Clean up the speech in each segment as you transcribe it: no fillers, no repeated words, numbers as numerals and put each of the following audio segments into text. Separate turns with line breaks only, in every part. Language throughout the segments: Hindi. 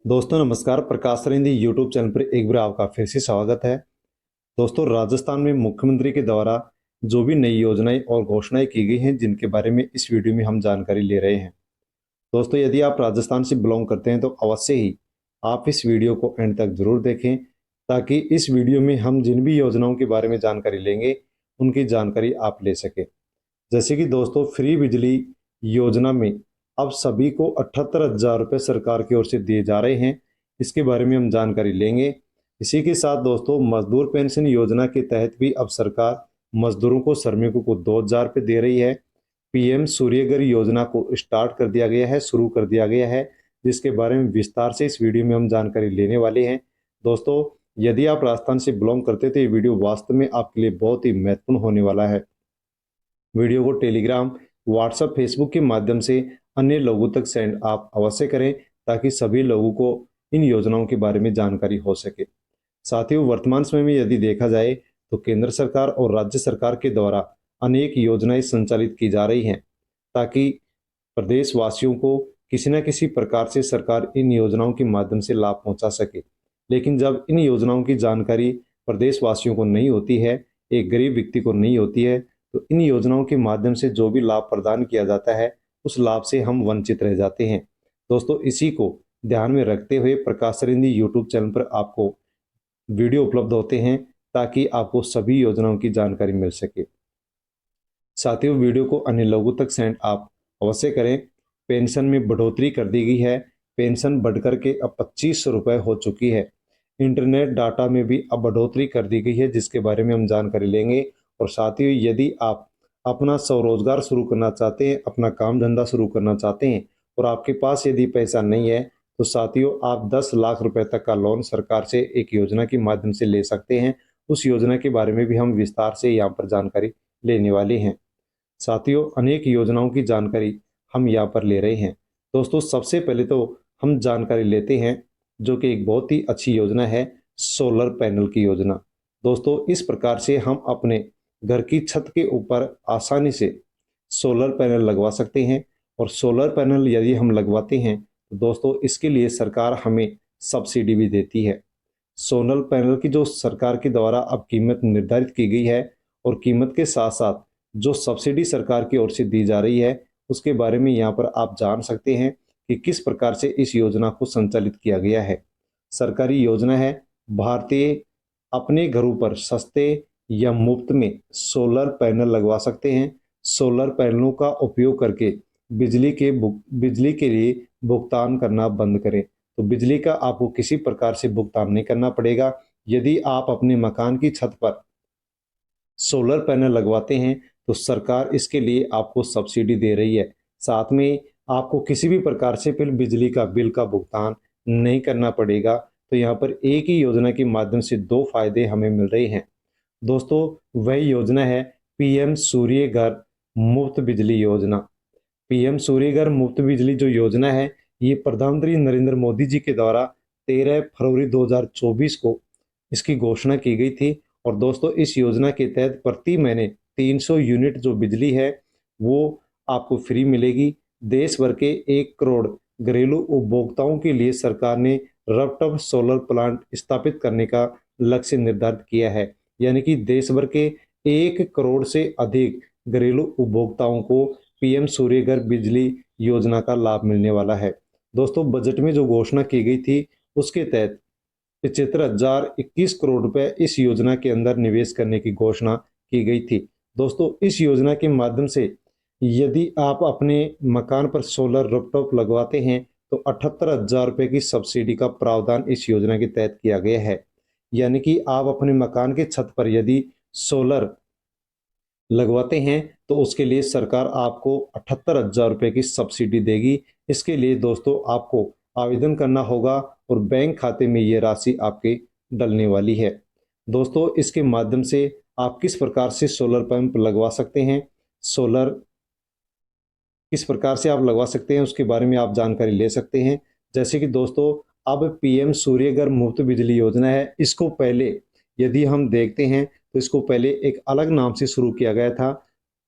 दोस्तों नमस्कार। प्रकाश सरिंदी यूट्यूब चैनल पर एक बार आपका फिर से स्वागत है। दोस्तों राजस्थान में मुख्यमंत्री के द्वारा जो भी नई योजनाएं और घोषणाएं की गई हैं जिनके बारे में इस वीडियो में हम जानकारी ले रहे हैं। दोस्तों यदि आप राजस्थान से बिलोंग करते हैं तो अवश्य ही आप इस वीडियो को एंड तक जरूर देखें, ताकि इस वीडियो में हम जिन भी योजनाओं के बारे में जानकारी लेंगे उनकी जानकारी आप ले सकें। जैसे कि दोस्तों फ्री बिजली योजना में अब सभी को 78,000 रुपये सरकार की ओर से दिए जा रहे हैं। इसके बारे में हम जानकारी लेंगे। इसी के साथ दोस्तों मजदूर पेंशन योजना के तहत भी अब सरकार मजदूरों को, श्रमिकों को 2,000 रुपये दे रही है। पीएम सूर्यघर योजना को स्टार्ट कर दिया गया है, शुरू कर दिया गया है, जिसके बारे में विस्तार से इस वीडियो में हम जानकारी लेने वाले हैं। दोस्तों यदि आप राजस्थान से बिलोंग करते तो ये वीडियो वास्तव में आपके लिए बहुत ही महत्वपूर्ण होने वाला है। वीडियो को टेलीग्राम, व्हाट्सएप, फेसबुक के माध्यम से अन्य लोगों तक सेंड आप अवश्य करें, ताकि सभी लोगों को इन योजनाओं के बारे में जानकारी हो सके। साथियों वर्तमान समय में यदि देखा जाए तो केंद्र सरकार और राज्य सरकार के द्वारा अनेक योजनाएं संचालित की जा रही हैं, ताकि प्रदेशवासियों को किसी न किसी प्रकार से सरकार इन योजनाओं के माध्यम से लाभ पहुंचा सके। लेकिन जब इन योजनाओं की जानकारी प्रदेशवासियों को नहीं होती है, एक गरीब व्यक्ति को नहीं होती है, तो इन योजनाओं के माध्यम से जो भी लाभ प्रदान किया जाता है उस लाभ से हम वंचित रह जाते हैं। दोस्तों इसी को ध्यान में रखते हुए प्रकाश सरिंदी यूट्यूब चैनल पर आपको वीडियो उपलब्ध होते हैं, ताकि आपको सभी योजनाओं की जानकारी मिल सके। साथियों वीडियो को अन्य लोगों तक सेंड आप अवश्य करें। पेंशन में बढ़ोतरी कर दी गई है। पेंशन बढ़कर के अब 2500 रुपये हो चुकी है। इंटरनेट डाटा में भी अब बढ़ोतरी कर दी गई है, जिसके बारे में हम जानकारी लेंगे। और साथियों यदि आप अपना स्वरोजगार शुरू करना चाहते हैं, अपना काम धंधा शुरू करना चाहते हैं और आपके पास यदि पैसा नहीं है, तो साथियों आप 10 लाख रुपए तक का लोन सरकार से एक योजना के माध्यम से ले सकते हैं। उस योजना के बारे में भी हम विस्तार से यहाँ पर जानकारी लेने वाले हैं। साथियों अनेक योजनाओं की जानकारी हम यहाँ पर ले रहे हैं। दोस्तों सबसे पहले तो हम जानकारी लेते हैं जो कि एक बहुत ही अच्छी योजना है, सोलर पैनल की योजना। दोस्तों इस प्रकार से हम अपने घर की छत के ऊपर आसानी से सोलर पैनल लगवा सकते हैं। और सोलर पैनल यदि हम लगवाते हैं तो दोस्तों इसके लिए सरकार हमें सब्सिडी भी देती है। सोलर पैनल की जो सरकार के द्वारा अब कीमत निर्धारित की गई है, और कीमत के साथ साथ जो सब्सिडी सरकार की ओर से दी जा रही है, उसके बारे में यहाँ पर आप जान सकते हैं कि किस प्रकार से इस योजना को संचालित किया गया है। सरकारी योजना है, भारतीय अपने घरों पर सस्ते या मुफ्त में सोलर पैनल लगवा सकते हैं। सोलर पैनलों का उपयोग करके बिजली के लिए भुगतान करना बंद करें। तो बिजली का आपको किसी प्रकार से भुगतान नहीं करना पड़ेगा। यदि आप अपने मकान की छत पर सोलर पैनल लगवाते हैं तो सरकार इसके लिए आपको सब्सिडी दे रही है। साथ में आपको किसी भी प्रकार से फिर बिजली का बिल का भुगतान नहीं करना पड़ेगा। तो यहाँ पर एक ही योजना के माध्यम से दो फायदे हमें मिल रहे हैं। दोस्तों वह योजना है पीएम सूर्य घर मुफ्त बिजली योजना। पीएम सूर्य घर मुफ्त बिजली जो योजना है, ये प्रधानमंत्री नरेंद्र मोदी जी के द्वारा 13 फरवरी 2024 को इसकी घोषणा की गई थी। और दोस्तों इस योजना के तहत प्रति महीने 300 यूनिट जो बिजली है वो आपको फ्री मिलेगी। देश भर के 1 करोड़ घरेलू उपभोक्ताओं के लिए सरकार ने रूफटॉप सोलर प्लांट स्थापित करने का लक्ष्य निर्धारित किया है। यानी कि देश भर के 1 करोड़ से अधिक घरेलू उपभोक्ताओं को पीएम सूर्य घर बिजली योजना का लाभ मिलने वाला है। दोस्तों बजट में जो घोषणा की गई थी उसके तहत 75,021 करोड़ रुपए इस योजना के अंदर निवेश करने की घोषणा की गई थी। दोस्तों इस योजना के माध्यम से यदि आप अपने मकान पर सोलर रूफटॉप लगवाते हैं तो 78,000 रुपये की सब्सिडी का प्रावधान इस योजना के तहत किया गया है। यानी कि आप अपने मकान के छत पर यदि सोलर लगवाते हैं तो उसके लिए सरकार आपको 78,000 रुपये की सब्सिडी देगी। इसके लिए दोस्तों आपको आवेदन करना होगा और बैंक खाते में ये राशि आपके डलने वाली है। दोस्तों इसके माध्यम से आप किस प्रकार से सोलर पंप लगवा सकते हैं, सोलर किस प्रकार से आप लगवा सकते हैं, उसके बारे में आप जानकारी ले सकते हैं। जैसे कि दोस्तों अब पीएम सूर्य घर मुफ्त बिजली योजना है, इसको पहले यदि हम देखते हैं तो इसको पहले एक अलग नाम से शुरू किया गया था।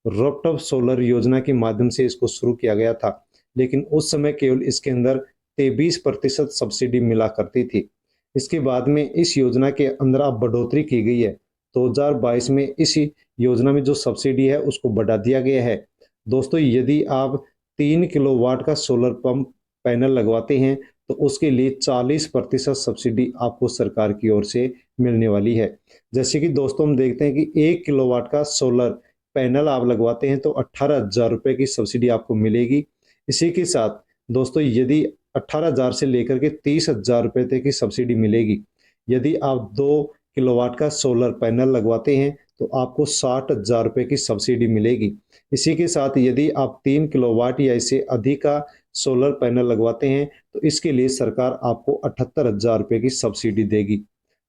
रूफटॉप सोलर योजना के माध्यम से इसको शुरू किया गया था, लेकिन उस समय केवल इसके अंदर 23% सब्सिडी मिला करती थी। इसके बाद में इस योजना के अंदर अब बढ़ोतरी की गई है। 2022 में इस योजना में जो सब्सिडी है उसको बढ़ा दिया गया है। दोस्तों, यदि आप 3 किलोवाट का सोलर पंप पैनल लगवाते हैं तो उसके लिए 40% सब्सिडी आपको सरकार की ओर से मिलने वाली है। जैसे कि दोस्तों हम देखते हैं कि 1 किलोवाट का सोलर पैनल आप लगवाते हैं तो 18,000 रुपये की सब्सिडी आपको मिलेगी। इसी के साथ दोस्तों, यदि 18,000 से लेकर के 30,000 रुपये तक की सब्सिडी मिलेगी। यदि आप 2 किलोवाट का सोलर पैनल लगवाते हैं तो आपको 60,000 रुपये की सब्सिडी मिलेगी। इसी के साथ यदि आप 3 किलोवाट या इससे अधिक का सोलर पैनल लगवाते हैं तो इसके लिए सरकार आपको 78,000 रुपये की सब्सिडी देगी।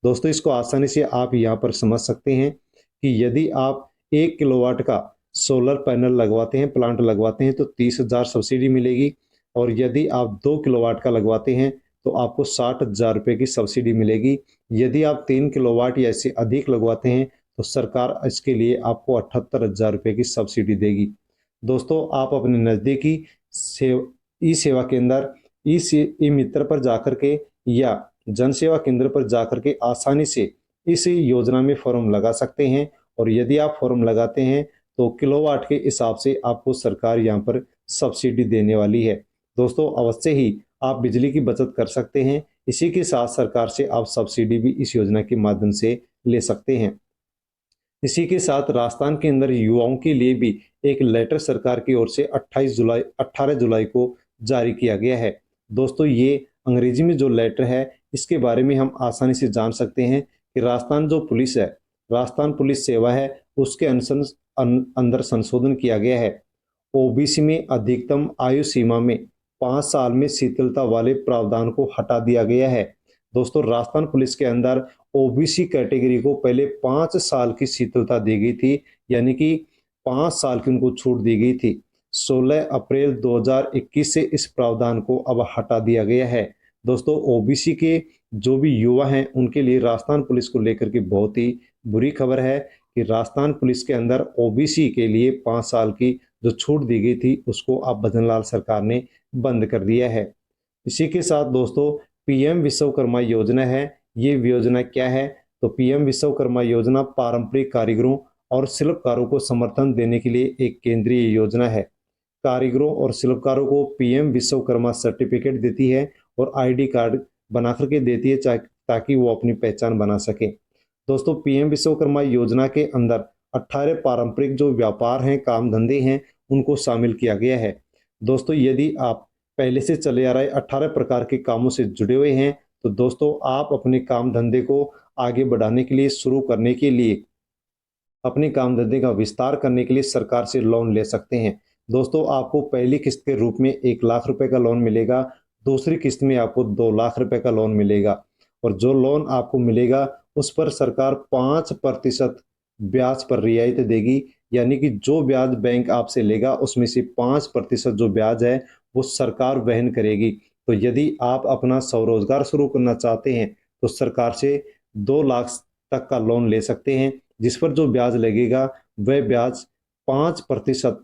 दोस्तों, इसको आसानी से आप यहाँ पर समझ सकते हैं कि यदि आप 1 किलोवाट का सोलर पैनल लगवाते हैं, प्लांट लगवाते हैं तो 30,000 सब्सिडी मिलेगी, और यदि आप 2 किलोवाट का लगवाते हैं तो आपको 60,000 रुपये की सब्सिडी मिलेगी। यदि आप 3 किलोवाट या इससे अधिक लगवाते हैं तो सरकार इसके लिए आपको 78,000 रुपये की सब्सिडी देगी। दोस्तों, आप अपने नज़दीकी ई सेवा केंद्र, ई मित्र पर जाकर के या जन सेवा केंद्र पर जाकर के आसानी से इस योजना में फॉर्म लगा सकते हैं, और यदि आप फॉर्म लगाते हैं तो किलोवाट के हिसाब से आपको सरकार यहाँ पर सब्सिडी देने वाली है। दोस्तों, अवश्य ही आप बिजली की बचत कर सकते हैं। इसी के साथ सरकार से आप सब्सिडी भी इस योजना के माध्यम से ले सकते हैं। इसी के साथ राजस्थान के अंदर युवाओं के लिए भी एक लेटर सरकार की ओर से 18 जुलाई को जारी किया गया है। दोस्तों, ये अंग्रेजी में जो लेटर है इसके बारे में हम आसानी से जान सकते हैं कि राजस्थान जो पुलिस है, राजस्थान पुलिस सेवा है, उसके अंदर संशोधन किया गया है। ओबीसी में अधिकतम आयु सीमा में 5 साल में शिथिलता वाले प्रावधान को हटा दिया गया है। दोस्तों, राजस्थान पुलिस के अंदर ओबीसी कैटेगरी को पहले 5 साल की शिथिलता दी गई थी, यानी कि 5 साल की उनको छूट दी गई थी। 16 अप्रैल 2021 से इस प्रावधान को अब हटा दिया गया है। दोस्तों, ओबीसी के जो भी युवा हैं उनके लिए राजस्थान पुलिस को लेकर के बहुत ही बुरी खबर है कि राजस्थान पुलिस के अंदर ओबीसी के लिए 5 साल की जो छूट दी गई थी उसको अब भजनलाल सरकार ने बंद कर दिया है। इसी के साथ दोस्तों, पीएम विश्वकर्मा योजना है। ये योजना क्या है? तो पीएम विश्वकर्मा योजना पारंपरिक कारीगरों और शिल्पकारों को समर्थन देने के लिए एक केंद्रीय योजना है। कारीगरों और शिल्पकारों को पीएम विश्वकर्मा सर्टिफिकेट देती है और आईडी कार्ड बना करके देती है ताकि वो अपनी पहचान बना सके। दोस्तों, पीएम विश्वकर्मा योजना के अंदर 18 पारंपरिक जो व्यापार हैं, काम धंधे हैं, उनको शामिल किया गया है। दोस्तों, यदि आप पहले से चले आ रहे 18 प्रकार के कामों से जुड़े हुए हैं तो दोस्तों, आप अपने काम धंधे को आगे बढ़ाने के लिए, शुरू करने के लिए, अपने काम धंधे का विस्तार करने के लिए सरकार से लोन ले सकते हैं। दोस्तों, आपको पहली किस्त के रूप में 1 लाख रुपए का लोन मिलेगा, दूसरी किस्त में आपको 2 लाख रुपए का लोन मिलेगा, और जो लोन आपको मिलेगा उस पर सरकार 5% ब्याज पर रियायत देगी, यानी कि जो ब्याज बैंक आपसे लेगा उसमें से 5% जो ब्याज है वो सरकार वहन करेगी। तो यदि आप अपना स्वरोजगार शुरू करना चाहते हैं तो सरकार से 2 लाख तक का लोन ले सकते हैं, जिस पर जो ब्याज लगेगा वह ब्याज 5%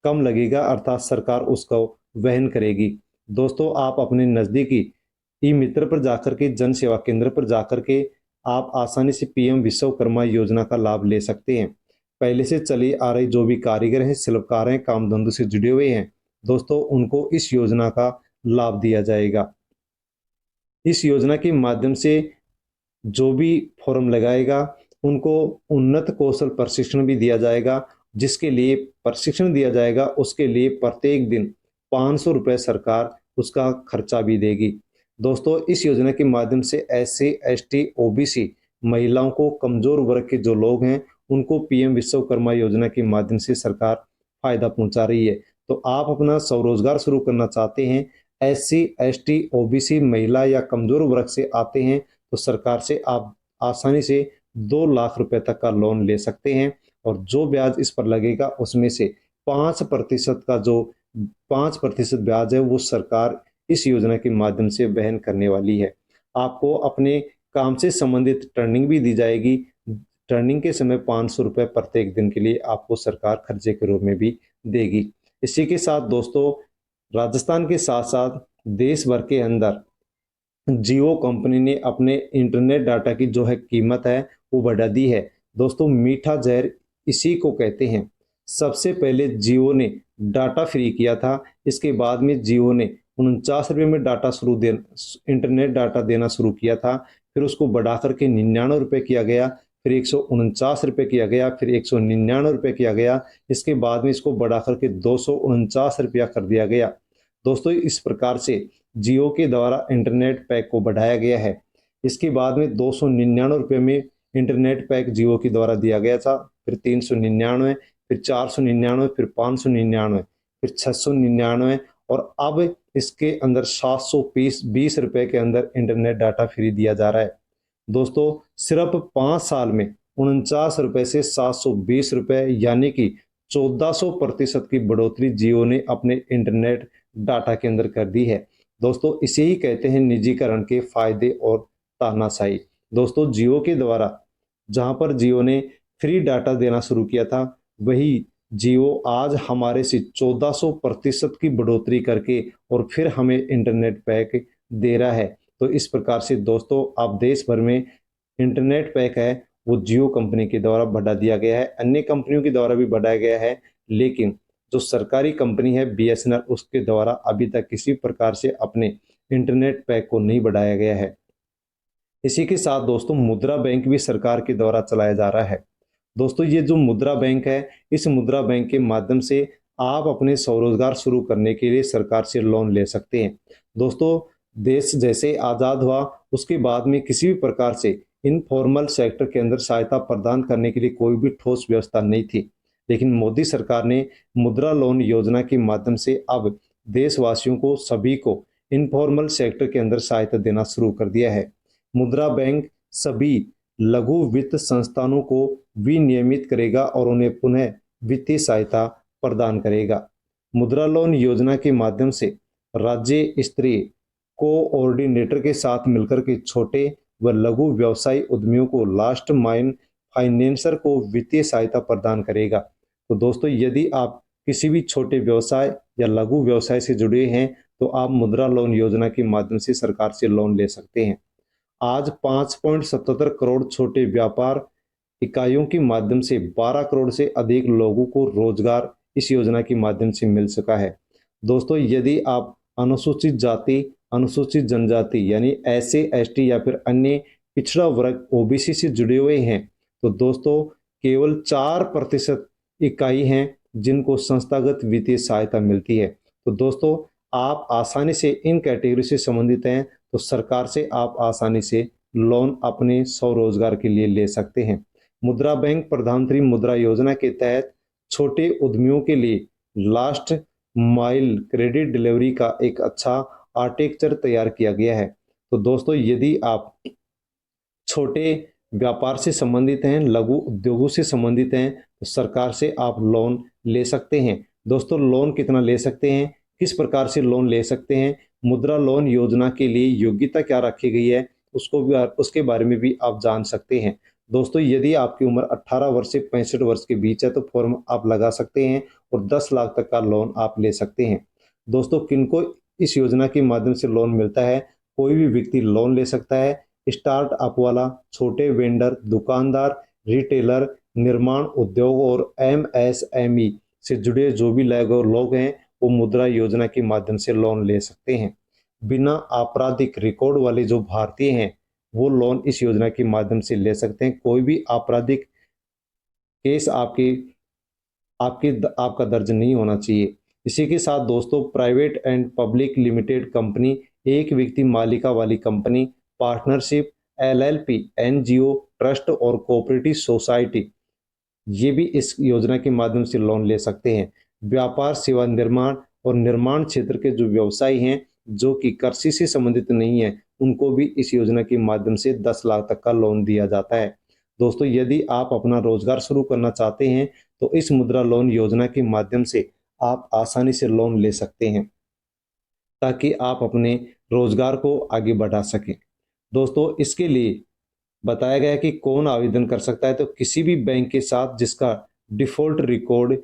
कम लगेगा, अर्थात सरकार उसको वहन करेगी। दोस्तों, आप अपने नज़दीकी ई मित्र पर जाकर के, जन सेवा केंद्र पर जाकर के आप आसानी से पीएम विश्वकर्मा योजना का लाभ ले सकते हैं। पहले से चली आ रही जो भी कारीगर हैं, शिल्पकार हैं, काम धंधों से जुड़े हुए हैं, दोस्तों उनको इस योजना का लाभ दिया जाएगा। इस योजना के माध्यम से जो भी फॉर्म लगाएगा उनको उन्नत कौशल प्रशिक्षण भी दिया जाएगा। जिसके लिए प्रशिक्षण दिया जाएगा उसके लिए प्रत्येक दिन 500 रुपये सरकार उसका खर्चा भी देगी। दोस्तों, इस योजना के माध्यम से एससी, एसटी, ओबीसी, महिलाओं को, कमजोर वर्ग के जो लोग हैं उनको पीएम विश्वकर्मा योजना के माध्यम से सरकार फायदा पहुंचा रही है। तो आप अपना स्वरोजगार शुरू करना चाहते हैं, एससी, एसटी, ओबीसी, महिला या कमजोर वर्ग से आते हैं तो सरकार से आप आसानी से 2 लाख रुपए तक का लोन ले सकते हैं, और जो ब्याज इस पर लगेगा उसमें से 5% का जो 5% ब्याज है वो सरकार इस योजना के माध्यम से वहन करने वाली है। आपको अपने काम से संबंधित ट्रेनिंग भी दी जाएगी। ट्रेनिंग के समय 500 रुपये प्रत्येक दिन के लिए आपको सरकार खर्चे के रूप में भी देगी। इसी के साथ दोस्तों, राजस्थान के साथ साथ देश भर के अंदर जियो कंपनी ने अपने इंटरनेट डाटा की जो है कीमत है वो बढ़ा दी है। दोस्तों मीठा जहर इसी को कहते हैं। सबसे पहले जियो ने डाटा फ्री किया था, इसके बाद में जियो ने 49 रुपये में इंटरनेट डाटा देना शुरू किया था। फिर उसको बढ़ा करके 99 रुपये किया गया, फिर 149 रुपये किया गया, फिर 199 रुपये किया गया। इसके बाद में इसको बढ़ा करके 249 रुपया कर दिया गया। दोस्तों इस प्रकार से जियो के द्वारा इंटरनेट पैक को बढ़ाया गया है। इसके बाद में 299 रुपये में इंटरनेट पैक जियो के द्वारा दिया गया था, फिर 399, फिर 499, फिर 599, फिर 699 और अब इसके अंदर 720 रुपये के अंदर इंटरनेट डाटा फ्री दिया जा रहा है। दोस्तों सिर्फ 5 साल में 49 रुपये से 720 रुपये यानी कि 1400% की बढ़ोतरी जियो ने अपने इंटरनेट डाटा के अंदर कर दी है। दोस्तों इसे ही कहते हैं निजीकरण के फायदे और तानाशाही। दोस्तों जियो के द्वारा जहां पर जियो ने फ्री डाटा देना शुरू किया था, वही जियो आज हमारे से 1400% की बढ़ोतरी करके और फिर हमें इंटरनेट पैक दे रहा है। तो इस प्रकार से दोस्तों आप देश भर में इंटरनेट पैक है वो जियो कंपनी के द्वारा बढ़ा दिया गया है, अन्य कंपनियों के द्वारा भी बढ़ाया गया है, लेकिन जो सरकारी कंपनी है बीएसएनएल उसके द्वारा अभी तक किसी प्रकार से अपने इंटरनेट पैक को नहीं बढ़ाया गया है। इसी के साथ दोस्तों मुद्रा बैंक भी सरकार के द्वारा चलाया जा रहा है। दोस्तों ये जो मुद्रा बैंक है, इस मुद्रा बैंक के माध्यम से आप अपने स्वरोजगार शुरू करने के लिए सरकार से लोन ले सकते हैं। दोस्तों देश जैसे आज़ाद हुआ उसके बाद में किसी भी प्रकार से इनफॉर्मल सेक्टर के अंदर सहायता प्रदान करने के लिए कोई भी ठोस व्यवस्था नहीं थी, लेकिन मोदी सरकार ने मुद्रा लोन योजना के माध्यम से अब देशवासियों को सभी को इनफॉर्मल सेक्टर के अंदर सहायता देना शुरू कर दिया है। मुद्रा बैंक सभी लघु वित्त संस्थानों को विनियमित करेगा और उन्हें पुनः वित्तीय सहायता प्रदान करेगा। मुद्रा लोन योजना के माध्यम से राज्य स्तरीय कोऑर्डिनेटर के साथ मिलकर के छोटे व लघु व्यवसायी उद्यमियों को लास्ट माइल फाइनेंसर को वित्तीय सहायता प्रदान करेगा। तो दोस्तों यदि आप किसी भी छोटे व्यवसाय या लघु व्यवसाय से जुड़े हैं तो आप मुद्रा लोन योजना के माध्यम से सरकार से लोन ले सकते हैं। आज 5.77 करोड़ छोटे व्यापार इकाइयों के माध्यम से 12 करोड़ से अधिक लोगों को रोजगार इस योजना के माध्यम से मिल चुका है। दोस्तों यदि आप अनुसूचित जाति, अनुसूचित जनजाति यानी एससी, एसटी या फिर अन्य पिछड़ा वर्ग ओबीसी से जुड़े हुए हैं तो दोस्तों केवल 4% इकाई हैं जिनको संस्थागत वित्तीय सहायता मिलती है। तो दोस्तों आप आसानी से इन कैटेगरी से संबंधित हैं तो सरकार से आप आसानी से लोन अपने स्वरोजगार के लिए ले सकते हैं। मुद्रा बैंक प्रधानमंत्री मुद्रा योजना के तहत छोटे उद्यमियों के लिए लास्ट माइल क्रेडिट डिलीवरी का एक अच्छा आर्किटेक्चर तैयार किया गया है। तो दोस्तों यदि आप छोटे व्यापार से संबंधित हैं, लघु उद्योगों से संबंधित हैं तो सरकार से आप लोन ले सकते हैं। दोस्तों लोन कितना ले सकते हैं, किस प्रकार से लोन ले सकते हैं, मुद्रा लोन योजना के लिए योग्यता क्या रखी गई है उसके बारे में भी आप जान सकते हैं। दोस्तों यदि आपकी उम्र 18 वर्ष से 65 वर्ष के बीच है तो फॉर्म आप लगा सकते हैं और 10 लाख तक का लोन आप ले सकते हैं। दोस्तों किनको इस योजना के माध्यम से लोन मिलता है, कोई भी व्यक्ति लोन ले सकता है। स्टार्टअप वाला, छोटे वेंडर, दुकानदार, रिटेलर, निर्माण उद्योग और एमएसएमई से जुड़े जो भी लोग हैं वो मुद्रा योजना के माध्यम से लोन ले सकते हैं। बिना आपराधिक रिकॉर्ड वाले जो भारतीय हैं वो लोन इस योजना के माध्यम से ले सकते हैं। कोई भी आपराधिक केस आपका दर्ज नहीं होना चाहिए। इसी के साथ दोस्तों private and public limited company, एक व्यक्ति मालिका वाली company, partnership, LLP, NGO, trust और कोऑपरेटिव सोसाइटी ये भी इस योजना के माध्यम से लोन ले सकते हैं। व्यापार, सेवा, निर्माण और निर्माण क्षेत्र के जो व्यवसायी हैं जो कि कृषि से संबंधित नहीं है उनको भी इस योजना के माध्यम से 10 लाख तक का लोन दिया जाता है। दोस्तों यदि आप अपना रोजगार शुरू करना चाहते हैं तो इस मुद्रा लोन योजना के माध्यम से आप आसानी से लोन ले सकते हैं ताकि आप अपने रोजगार को आगे बढ़ा सकें। दोस्तों इसके लिए बताया गया कि कौन आवेदन कर सकता है, तो किसी भी बैंक के साथ जिसका डिफॉल्ट रिकॉर्ड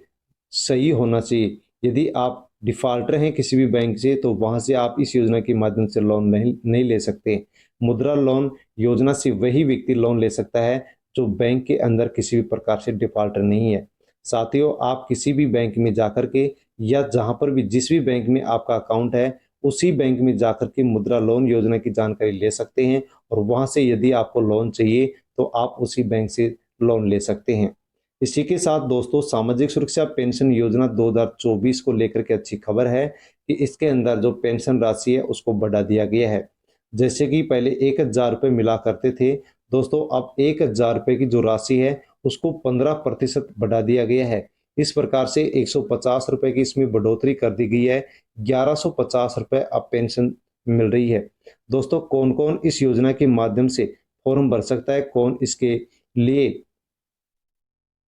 सही होना चाहिए। यदि आप डिफॉल्टर हैं किसी भी बैंक से, तो वहां से आप इस योजना के माध्यम से लोन नहीं ले सकते। मुद्रा लोन योजना से वही व्यक्ति लोन ले सकता है जो बैंक के अंदर किसी भी प्रकार से डिफॉल्टर नहीं है। साथियों, आप किसी भी बैंक में जाकर के या जहां पर भी जिस भी बैंक में आपका अकाउंट है उसी बैंक में जाकर के मुद्रा लोन योजना की जानकारी ले सकते हैं, और वहां से यदि आपको लोन चाहिए तो आप उसी बैंक से लोन ले सकते हैं। इसी के साथ दोस्तों, सामाजिक सुरक्षा पेंशन योजना 2024 को लेकर के अच्छी खबर है कि इसके अंदर जो पेंशन राशि है उसको बढ़ा दिया गया है। जैसे कि पहले 1,000 रुपये मिला करते थे दोस्तों, अब 1,000 रुपये की जो राशि है उसको 15% बढ़ा दिया गया है। इस प्रकार से 150 रुपये की इसमें बढ़ोतरी कर दी गई है। 1,150 रुपये अब पेंशन मिल रही है। दोस्तों, कौन कौन इस योजना के माध्यम से फॉर्म भर सकता है, कौन इसके लिए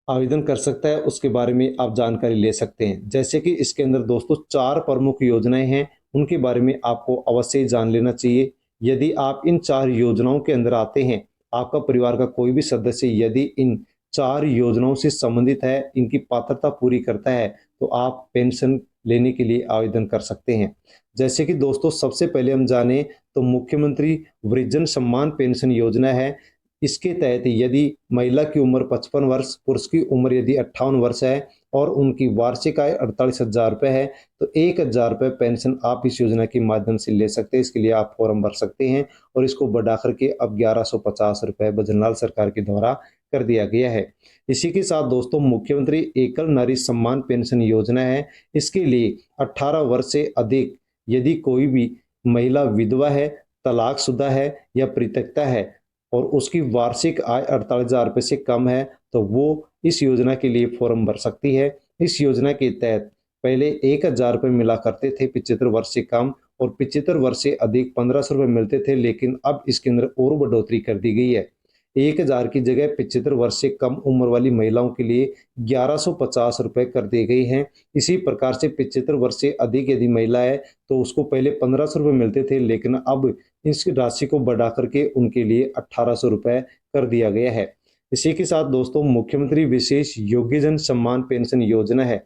आवेदन कर सकता है, उसके बारे में आप जानकारी ले सकते हैं। जैसे कि इसके अंदर दोस्तों 4 प्रमुख योजनाएं हैं, उनके बारे में आपको अवश्य ही जान लेना चाहिए। यदि आप इन 4 योजनाओं के अंदर आते हैं, आपका परिवार का कोई भी सदस्य यदि इन 4 योजनाओं से संबंधित है, इनकी पात्रता पूरी करता है, तो आप पेंशन लेने के लिए आवेदन कर सकते हैं। जैसे कि दोस्तों सबसे पहले हम जाने तो मुख्यमंत्री वृद्धजन सम्मान पेंशन योजना है। इसके तहत यदि महिला की उम्र 55 वर्ष, पुरुष की उम्र यदि 58 वर्ष है और उनकी वार्षिक आय 48,000 रुपये है, तो 1,000 रुपये पेंशन आप इस योजना के माध्यम से ले सकते हैं। इसके लिए आप फॉर्म भर सकते हैं और इसको बढ़ा करके अब 1,150 रुपये भजनलाल सरकार के द्वारा कर दिया गया है। इसी के साथ दोस्तों मुख्यमंत्री एकल नारी सम्मान पेंशन योजना है। इसके लिए 18 वर्ष से अधिक यदि कोई भी महिला विधवा है, तलाकशुदा है या परित्यक्ता है और उसकी वार्षिक आय 48,000 रुपये से कम है, तो वो इस योजना के लिए फॉर्म भर सकती है। इस योजना के तहत पहले 1,000 रुपये मिला करते थे 75 वर्ष से कम, और 75 वर्ष से अधिक 1,500 रुपये मिलते थे, लेकिन अब इसके अंदर और बढ़ोतरी कर दी गई है। 1,000 की जगह 75 वर्ष से कम उम्र वाली महिलाओं के लिए 1,150 रुपये कर दिए गए हैं। इसी प्रकार से 75 वर्ष से अधिक यदि महिला है तो उसको पहले 1,500 रुपये मिलते थे, लेकिन अब इस राशि को बढ़ा करके उनके लिए 1,800 रुपये कर दिया गया है। इसी के साथ दोस्तों मुख्यमंत्री विशेष योग्यजन सम्मान पेंशन योजना है।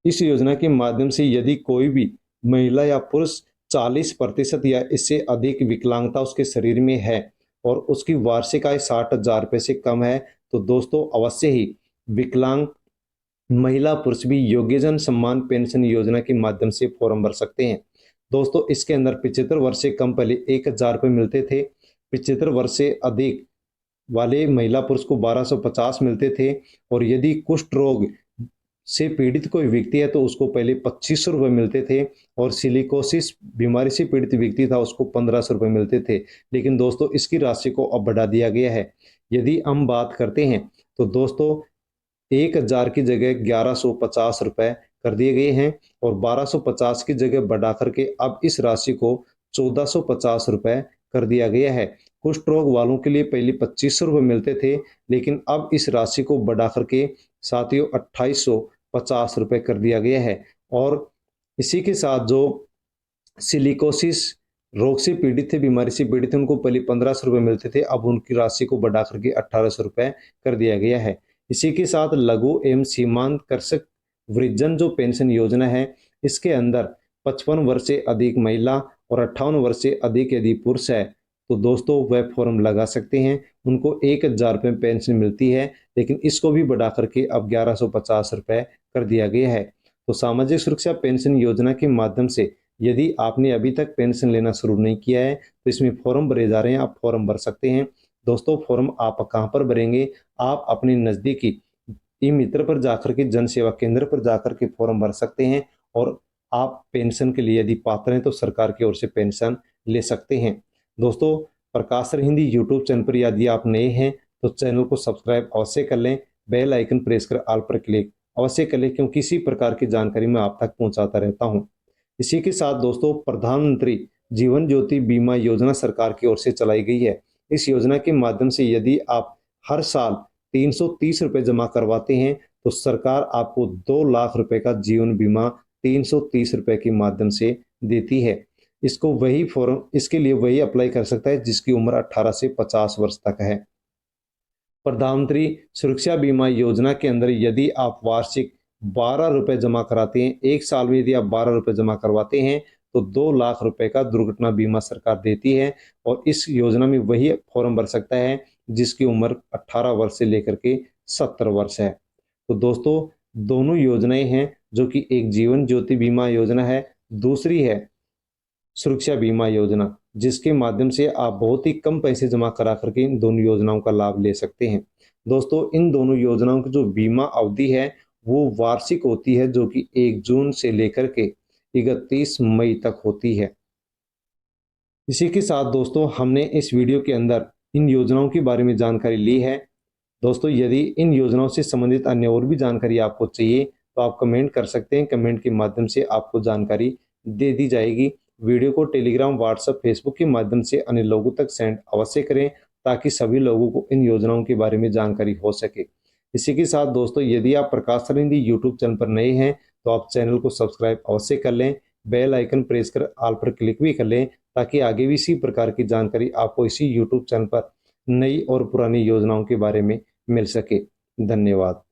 इस योजना के माध्यम से यदि कोई भी महिला या पुरुष 40% या इससे अधिक विकलांगता उसके शरीर में है और उसकी वार्षिक आय 60,000 रुपये से कम है, तो दोस्तों अवश्य ही विकलांग महिला पुरुष भी योग्यजन सम्मान पेंशन योजना के माध्यम से फॉर्म भर सकते हैं। दोस्तों इसके अंदर 75 वर्ष से कम पहले 1,000 रुपये मिलते थे, 75 वर्ष से अधिक वाले महिला पुरुष को 1,250 मिलते थे, और यदि कुष्ठ रोग से पीड़ित कोई व्यक्ति है तो उसको पहले 2,500 रुपये मिलते थे, और सिलिकोसिस बीमारी से पीड़ित व्यक्ति था उसको 1,500 रुपये मिलते थे। लेकिन दोस्तों इसकी राशि को अब बढ़ा दिया गया है। यदि हम बात करते हैं तो दोस्तों 1,000 की जगह 1,150 रुपये कर दिए गए हैं, और 1,250 की जगह बढ़ा करके अब इस राशि को 1,450 रुपये कर दिया गया है। कुष्ठ रोग वालों के लिए पहले 2,500 रुपये मिलते थे, लेकिन अब इस राशि को बढ़ा करके साथियों 2,850 रुपये कर दिया गया है। और इसी के साथ जो सिलिकोसिस रोग से पीड़ित थे, बीमारी से पीड़ित थे, उनको पहले 1,500 रुपये मिलते थे, अब उनकी राशि को बढ़ा करके 1,800 रुपये कर दिया गया है। इसी के साथ लघु एवं सीमांत कृषक वृद्धजन जो पेंशन योजना है, इसके अंदर 55 वर्ष से अधिक महिला और 58 वर्ष से अधिक यदि पुरुष है तो दोस्तों वह फॉर्म लगा सकते हैं। उनको 1,000 रुपये पेंशन मिलती है, लेकिन इसको भी बढ़ा करके अब 1,150 रुपये कर दिया गया है। तो सामाजिक सुरक्षा पेंशन योजना के माध्यम से यदि आपने अभी तक पेंशन लेना शुरू नहीं किया है तो इसमें फॉर्म भरे जा रहे हैं, आप फॉर्म भर सकते हैं। दोस्तों फॉर्म आप कहाँ पर भरेंगे, आप अपने नज़दीकी ई मित्र पर जाकर के जन सेवा केंद्र पर जाकर के फॉर्म भर सकते हैं, और आप पेंशन के लिए यदि पात्र हैं तो सरकार की ओर से पेंशन ले सकते हैं। दोस्तों प्रकाश हिंदी यूट्यूब चैनल पर यदि आप नए हैं तो चैनल को सब्सक्राइब अवश्य कर लें, बेल आइकन प्रेस कर ऑल पर क्लिक अवश्य कर लें, क्योंकि इसी प्रकार की जानकारी मैं आप तक पहुंचाता रहता हूं। इसी के साथ दोस्तों प्रधानमंत्री जीवन ज्योति बीमा योजना सरकार की ओर से चलाई गई है। इस योजना के माध्यम से यदि आप हर साल 330 रुपये जमा करवाते हैं तो सरकार आपको 2,00,000 रुपये का जीवन बीमा 330 रुपये के माध्यम से देती है। इसको वही फॉर्म, इसके लिए वही अप्लाई कर सकता है जिसकी उम्र 18 से 50 वर्ष तक है। प्रधानमंत्री सुरक्षा बीमा योजना के अंदर यदि आप वार्षिक 12 रुपये जमा कराते हैं, एक साल में यदि आप 12 रुपये जमा करवाते हैं तो 2 लाख रुपए का दुर्घटना बीमा सरकार देती है। और इस योजना में वही फॉर्म भर सकता है जिसकी उम्र 18 वर्ष से लेकर के 70 वर्ष है। तो दोस्तों, दोनों योजनाएं हैं, जो कि एक जीवन ज्योति बीमा योजना है, दूसरी है सुरक्षा बीमा योजना, जिसके माध्यम से आप बहुत ही कम पैसे जमा करा करके इन दोनों योजनाओं का लाभ ले सकते हैं। दोस्तों, इन दोनों योजनाओं की जो बीमा अवधि है वो वार्षिक होती है, जो कि 1 जून से लेकर के 31 मई तक होती है। इसी के साथ दोस्तों, हमने इस वीडियो के अंदर इन योजनाओं के बारे में जानकारी ली है। दोस्तों, यदि इन योजनाओं से संबंधित अन्य और भी जानकारी आपको चाहिए तो आप कमेंट कर सकते हैं। कमेंट के माध्यम से आपको जानकारी दे दी जाएगी। वीडियो को टेलीग्राम, व्हाट्सएप, फेसबुक के माध्यम से अन्य लोगों तक सेंड अवश्य करें, ताकि सभी लोगों को इन योजनाओं के बारे में जानकारी हो सके। इसी के साथ दोस्तों, यदि आप प्रकाश सरिंदी यूट्यूब चैनल पर नए हैं तो आप चैनल को सब्सक्राइब अवश्य कर लें, बेल आइकन प्रेस कर ऑल पर क्लिक भी कर लें, ताकि आगे भी इसी प्रकार की जानकारी आपको इसी यूट्यूब चैनल पर नई और पुरानी योजनाओं के बारे में मिल सके। धन्यवाद।